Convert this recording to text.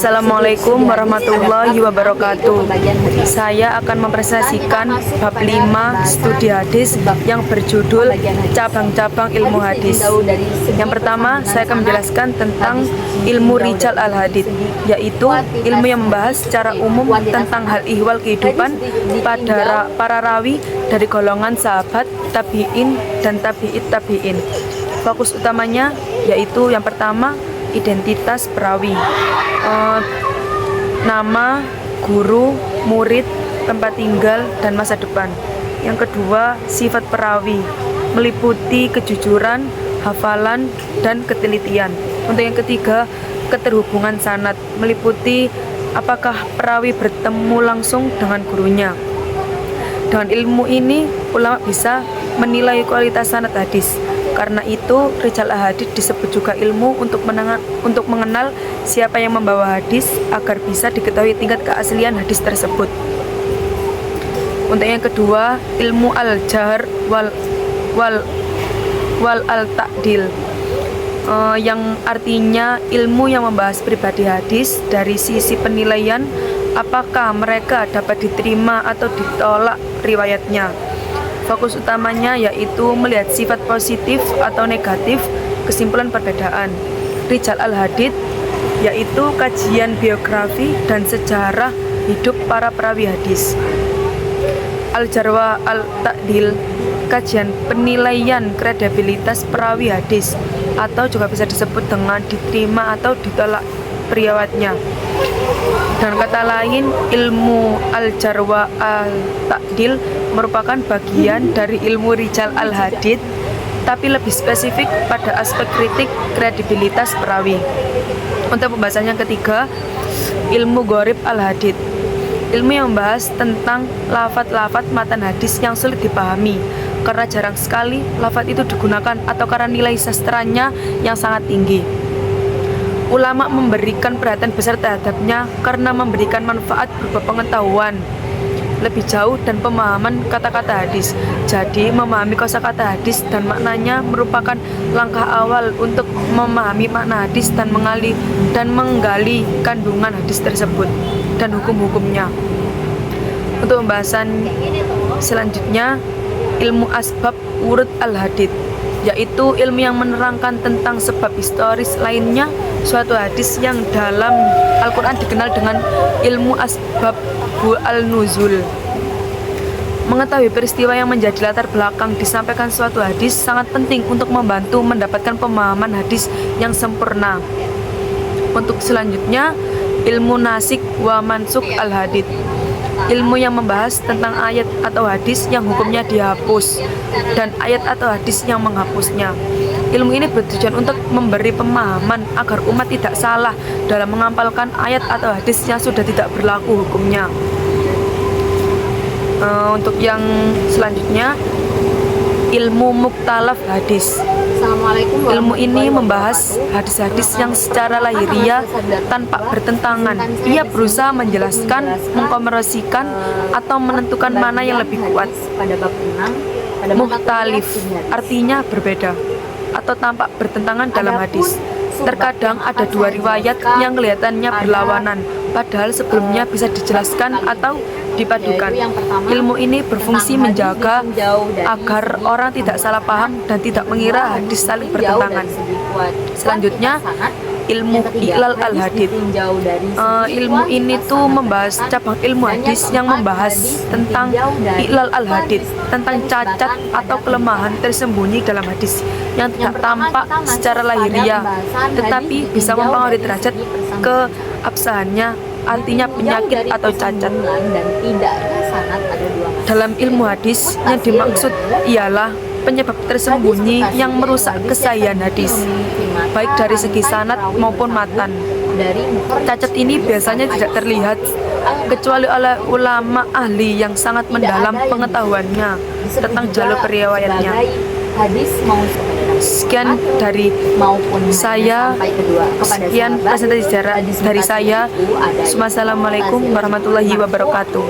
Assalamualaikum warahmatullahi wabarakatuh. Saya akan mempresentasikan bab 5 studi hadis yang berjudul cabang-cabang ilmu hadis. Yang pertama, saya akan menjelaskan tentang ilmu rijal al-hadis, yaitu ilmu yang membahas secara umum tentang hal ihwal kehidupan pada para rawi dari golongan sahabat, tabi'in, dan tabi'it tabi'in. Fokus utamanya yaitu yang pertama, identitas perawi, nama, guru, murid, tempat tinggal, dan masa depan. Yang kedua, sifat perawi, meliputi kejujuran, hafalan, dan ketelitian. Untuk yang ketiga, keterhubungan sanad, meliputi apakah perawi bertemu langsung dengan gurunya. Dengan ilmu ini, ulama bisa menilai kualitas sanad hadis. Karena itu, rijal al-hadis disebut juga ilmu untuk mengenal siapa yang membawa hadis agar bisa diketahui tingkat keaslian hadis tersebut. Untuk yang kedua, ilmu al-jahr wal al-ta'dil, yang artinya ilmu yang membahas pribadi hadis dari sisi penilaian apakah mereka dapat diterima atau ditolak riwayatnya. Fokus utamanya yaitu melihat sifat positif atau negatif, kesimpulan perbedaan. Rijal al-hadis yaitu kajian biografi dan sejarah hidup para perawi hadis. Al-jarwa al-ta'dil, kajian penilaian kredibilitas perawi hadis, atau juga bisa disebut dengan diterima atau ditolak riwayatnya. Dan kata lain, ilmu al-jarwa al-ta'dil merupakan bagian dari ilmu rijal al-hadis, tapi lebih spesifik pada aspek kritik kredibilitas perawi. Untuk pembahasan yang ketiga, ilmu gharib al-hadis, ilmu yang membahas tentang lafadz-lafadz matan hadis yang sulit dipahami, karena jarang sekali lafadz itu digunakan atau karena nilai sastranya yang sangat tinggi. Ulama memberikan perhatian besar terhadapnya karena memberikan manfaat berupa pengetahuan lebih jauh dan pemahaman kata-kata hadis. Jadi, memahami kosakata hadis dan maknanya merupakan langkah awal untuk memahami makna hadis dan menggali kandungan hadis tersebut dan hukum-hukumnya. Untuk pembahasan selanjutnya, ilmu asbab wurud al-hadis, yaitu ilmu yang menerangkan tentang sebab historis lainnya suatu hadis yang dalam Al-Quran dikenal dengan ilmu asbab al-nuzul. Mengetahui peristiwa yang menjadi latar belakang disampaikan suatu hadis sangat penting untuk membantu mendapatkan pemahaman hadis yang sempurna. Untuk selanjutnya, ilmu nasik wa mansuk al-hadis, ilmu yang membahas tentang ayat atau hadis yang hukumnya dihapus dan ayat atau hadis yang menghapusnya. Ilmu ini bertujuan untuk memberi pemahaman agar umat tidak salah dalam mengamalkan ayat atau hadis yang sudah tidak berlaku hukumnya. Untuk yang selanjutnya, ilmu muktalaf hadis. Ilmu ini membahas hadis-hadis yang secara lahiriah tanpa bertentangan. Ia berusaha menjelaskan, mengkomerasikan, atau menentukan mana yang lebih kuat. Mukhtalif artinya berbeda atau tampak bertentangan dalam hadis. Terkadang ada dua riwayat yang kelihatannya berlawanan, padahal sebelumnya bisa dijelaskan atau dipadukan. Ilmu ini berfungsi menjaga agar orang tidak salah paham dan tidak mengira hadis saling bertentangan. Selanjutnya, ilmu i'lal al-hadis. Ilmu ini tuh membahas cabang ilmu hadis yang membahas tentang i'lal al-hadis, tentang cacat atau kelemahan tersembunyi dalam hadis yang tidak tampak secara lahiriah, tetapi bisa mempengaruhi derajat keabsahannya, artinya penyakit atau cacat. Dalam ilmu hadis, yang dimaksud ialah penyebab tersembunyi yang merusak kesahihan hadis, baik dari segi sanad maupun matan. Cacat ini biasanya tidak terlihat kecuali oleh ulama ahli yang sangat mendalam pengetahuannya tentang jalur periwayatnya. Sekian dari saya, sekian presentasi sejarah dari saya. Wassalamualaikum warahmatullahi wabarakatuh.